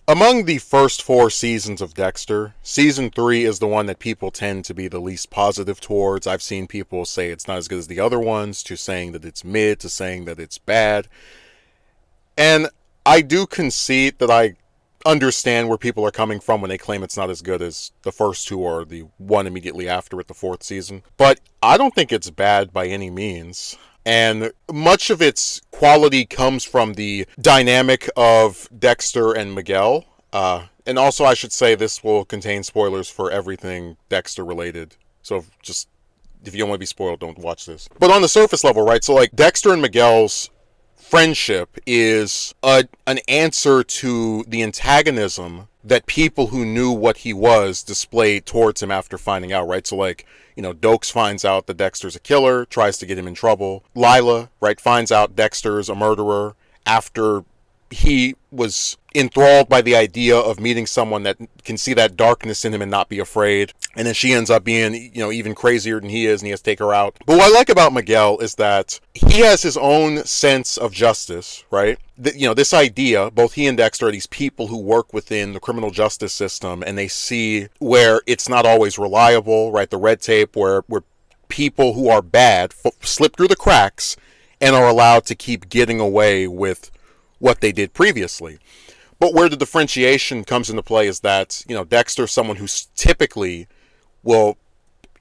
Among the first four seasons of Dexter, season three is the one that people tend to be the least positive towards. I've seen people say it's not as good as the other ones, to saying that it's mid, to saying that it's bad. And I do concede that I understand where people are coming from when they claim it's not as good as the first two or the one immediately after it, the fourth season. But I don't think it's bad by any means. And much of its quality comes from the dynamic of Dexter and Miguel. And also, I should say this will contain spoilers for everything Dexter related. So just, if you don't want to be spoiled, don't watch this. But on the surface level, right? So, like, Dexter and Miguel's friendship is an answer to the antagonism that people who knew what he was displayed towards him after finding out, right? So, like, Dokes finds out that Dexter's a killer, tries to get him in trouble. Lila, right, finds out Dexter's a murderer after he was enthralled by the idea of meeting someone that can see that darkness in him and not be afraid. And then she ends up being, even crazier than he is, and he has to take her out. But what I like about Miguel is that he has his own sense of justice, right? This idea, both he and Dexter are these people who work within the criminal justice system, and they see where it's not always reliable, right? The red tape where people who are bad slip through the cracks and are allowed to keep getting away with what they did previously. But where the differentiation comes into play is that, Dexter's someone who's typically will,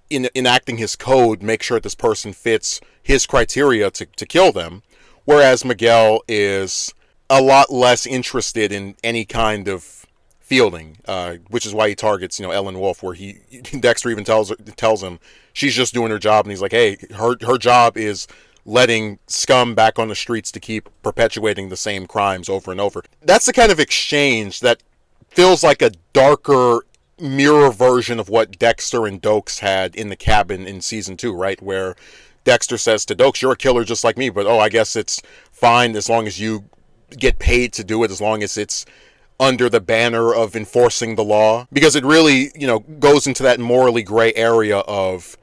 in enacting his code, make sure that this person fits his criteria to kill them, whereas Miguel is a lot less interested in any kind of fielding, which is why he targets, Ellen Wolf, where Dexter even tells him she's just doing her job, and he's like, hey, her job is letting scum back on the streets to keep perpetuating the same crimes over and over. That's the kind of exchange that feels like a darker mirror version of what Dexter and Dokes had in the cabin in season 2, right? Where Dexter says to Dokes, you're a killer just like me, but I guess it's fine as long as you get paid to do it, as long as it's under the banner of enforcing the law. Because it really, goes into that morally gray area of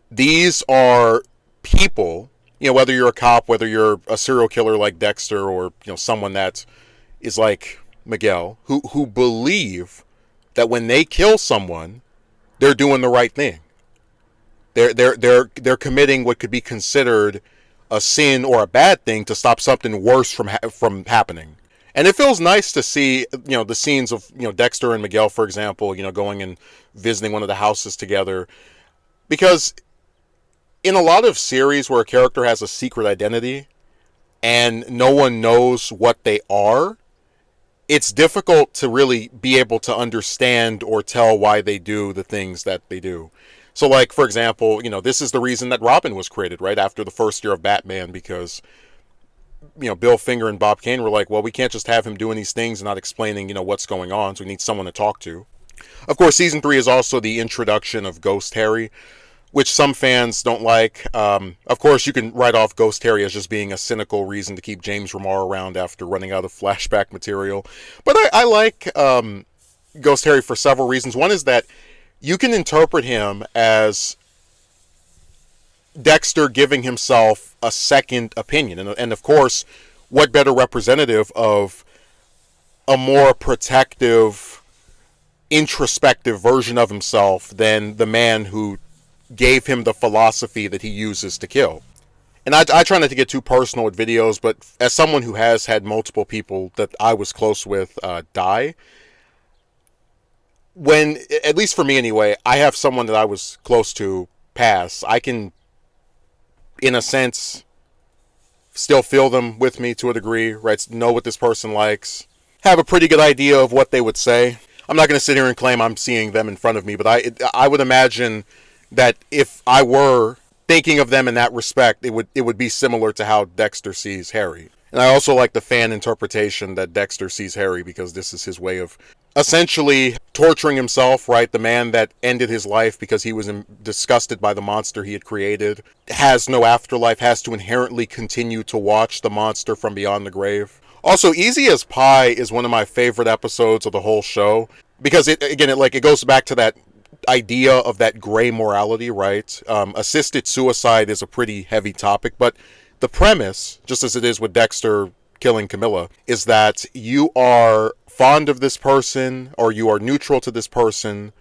these are people, whether you're a cop, whether you're a serial killer like Dexter, or, someone that is like Miguel, who believe that when they kill someone, they're doing the right thing. They're committing what could be considered a sin or a bad thing to stop something worse from happening. And it feels nice to see, the scenes of, Dexter and Miguel, for example, going and visiting one of the houses together. Because in a lot of series where a character has a secret identity and no one knows what they are, it's difficult to really be able to understand or tell why they do the things that they do. So, like, for example, this is the reason that Robin was created, right? After the first year of Batman, because, Bill Finger and Bob Kane were like, well, we can't just have him doing these things and not explaining, what's going on, so we need someone to talk to. Of course, season 3 is also the introduction of Ghost Harry, which some fans don't like. Of course, you can write off Ghost Harry as just being a cynical reason to keep James Remar around after running out of flashback material. But I like Ghost Harry for several reasons. One is that you can interpret him as Dexter giving himself a second opinion. And of course, what better representative of a more protective, introspective version of himself than the man who gave him the philosophy that he uses to kill. And I try not to get too personal with videos, but as someone who has had multiple people that I was close with die, when, at least for me anyway, I have someone that I was close to pass, I can, in a sense, still feel them with me to a degree, right? Know what this person likes, have a pretty good idea of what they would say. I'm not going to sit here and claim I'm seeing them in front of me, but I would imagine that if I were thinking of them in that respect, it would be similar to how Dexter sees Harry. And I also like the fan interpretation that Dexter sees Harry, because this is his way of essentially torturing himself, right? The man that ended his life because he was disgusted by the monster he had created, has no afterlife, has to inherently continue to watch the monster from beyond the grave. Also, Easy as Pie is one of my favorite episodes of the whole show, because it goes back to that idea of that gray morality, right? Assisted suicide is a pretty heavy topic, but the premise, just as it is with Dexter killing Camilla, is that you are fond of this person or you are neutral to this person,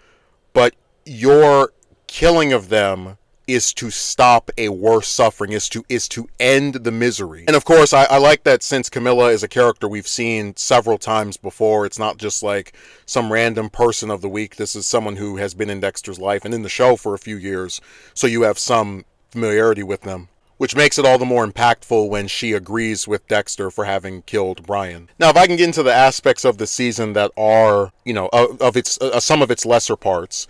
but your killing of them is to stop a worse suffering, is to end the misery. And of course, I like that since Camilla is a character we've seen several times before, it's not just like some random person of the week. This is someone who has been in Dexter's life and in the show for a few years, so you have some familiarity with them, which makes it all the more impactful when she agrees with Dexter for having killed Brian. Now, if I can get into the aspects of the season that are, of its some of its lesser parts,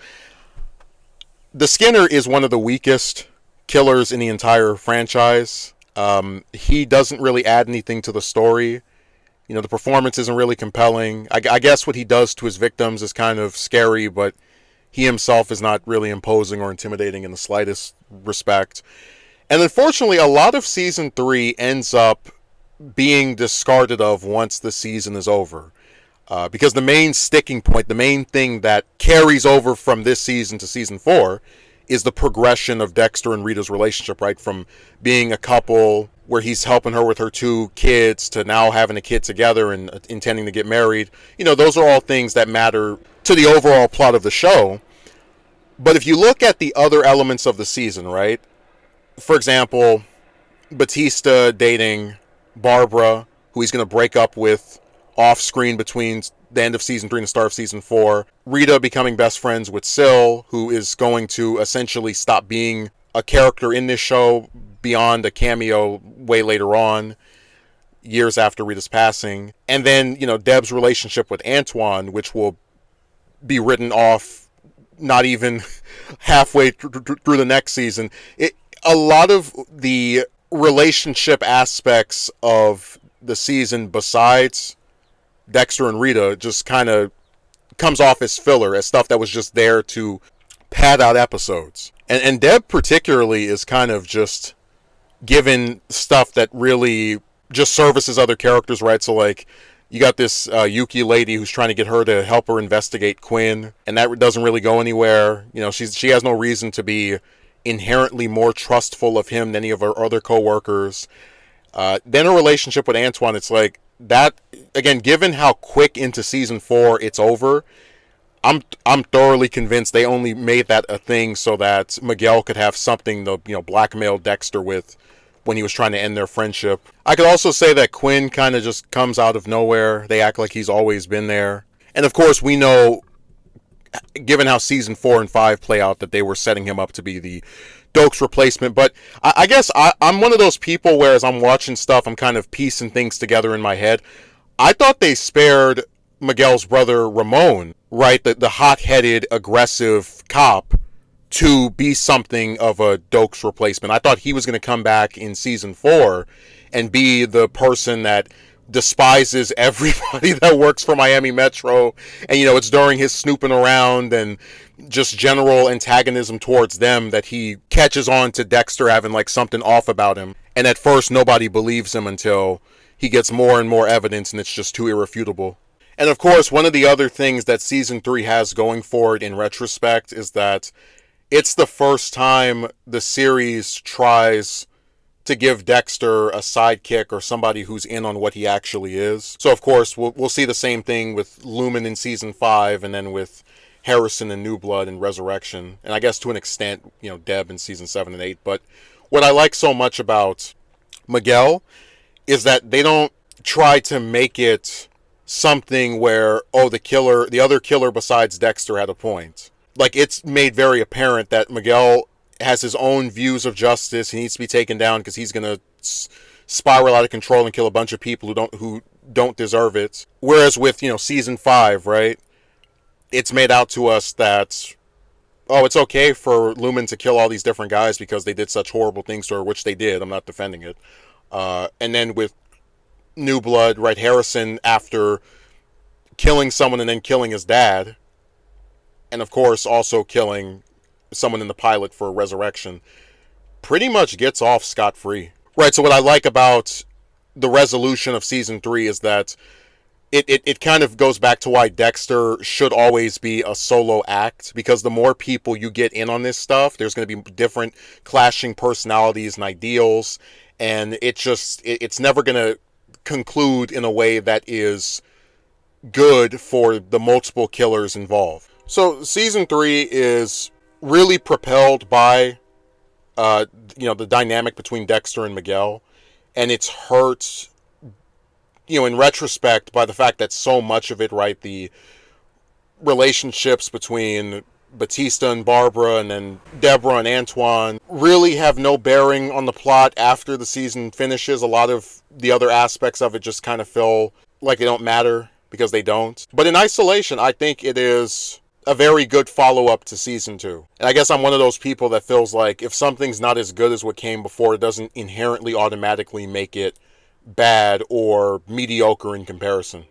the Skinner is one of the weakest killers in the entire franchise. He doesn't really add anything to the story. The performance isn't really compelling. I guess what he does to his victims is kind of scary, but he himself is not really imposing or intimidating in the slightest respect. And unfortunately, a lot of Season 3 ends up being discarded of once the season is over. Because the main sticking point, the main thing that carries over from this season to Season 4 is the progression of Dexter and Rita's relationship, right? From being a couple where he's helping her with her 2 kids to now having a kid together and intending to get married. Those are all things that matter to the overall plot of the show. But if you look at the other elements of the season, right? For example, Batista dating Barbara, who he's going to break up with off-screen between the end of Season 3 and the start of Season 4. Rita becoming best friends with Sil, who is going to essentially stop being a character in this show beyond a cameo way later on, years after Rita's passing. And then, Deb's relationship with Antoine, which will be written off not even halfway through the next season. A lot of the relationship aspects of the season, besides Dexter and Rita, just kind of comes off as filler, as stuff that was just there to pad out episodes. And Deb particularly is kind of just given stuff that really just services other characters, right? So like, you got this Yuki lady who's trying to get her to help her investigate Quinn, and that doesn't really go anywhere. She has no reason to be inherently more trustful of him than any of her other co-workers. Then her relationship with Antoine, it's like, that, again, given how quick into Season 4 it's over, I'm thoroughly convinced they only made that a thing so that Miguel could have something to, blackmail Dexter with when he was trying to end their friendship. I could also say that Quinn kind of just comes out of nowhere. They act like he's always been there. And of course, we know, given how Season 4 and 5 play out, that they were setting him up to be the Doak's replacement. But I guess I'm one of those people where, as I'm watching stuff, I'm kind of piecing things together in my head. I thought they spared Miguel's brother Ramon, right? The hot-headed, aggressive cop, to be something of a Doak's replacement. I thought he was going to come back in Season 4 and be the person that despises everybody that works for Miami Metro. And, it's during his snooping around and just general antagonism towards them that he catches on to Dexter having like something off about him. And at first, nobody believes him until he gets more and more evidence and it's just too irrefutable. And of course, one of the other things that Season 3 has going for it in retrospect is that it's the first time the series tries to give Dexter a sidekick or somebody who's in on what he actually is. So of course, we'll see the same thing with Lumen in Season 5 and then with Harrison in New Blood and Resurrection. And I guess to an extent, Deb in Season 7 and 8. But what I like so much about Miguel is that they don't try to make it something where, the other killer besides Dexter had a point. Like, it's made very apparent that Miguel has his own views of justice. He needs to be taken down because he's going to spiral out of control and kill a bunch of people who don't deserve it. Whereas with, Season 5, right, it's made out to us that, it's okay for Lumen to kill all these different guys because they did such horrible things to her, which they did. I'm not defending it. And then with New Blood, right, Harrison, after killing someone and then killing his dad, and of course also killing someone in the pilot for Resurrection, pretty much gets off scot-free. Right, so what I like about the resolution of Season 3 is that it kind of goes back to why Dexter should always be a solo act, because the more people you get in on this stuff, there's going to be different clashing personalities and ideals, and it's never going to conclude in a way that is good for the multiple killers involved. So season 3 is really propelled by the dynamic between Dexter and Miguel, and it's hurt, in retrospect, by the fact that so much of it, right, the relationships between Batista and Barbara, and then Deborah and Antoine, really have no bearing on the plot after the season finishes. A lot of the other aspects of it just kind of feel like they don't matter because they don't. But in isolation, I think it is a very good follow-up to season 2. And I guess I'm one of those people that feels like if something's not as good as what came before, it doesn't inherently automatically make it bad or mediocre in comparison.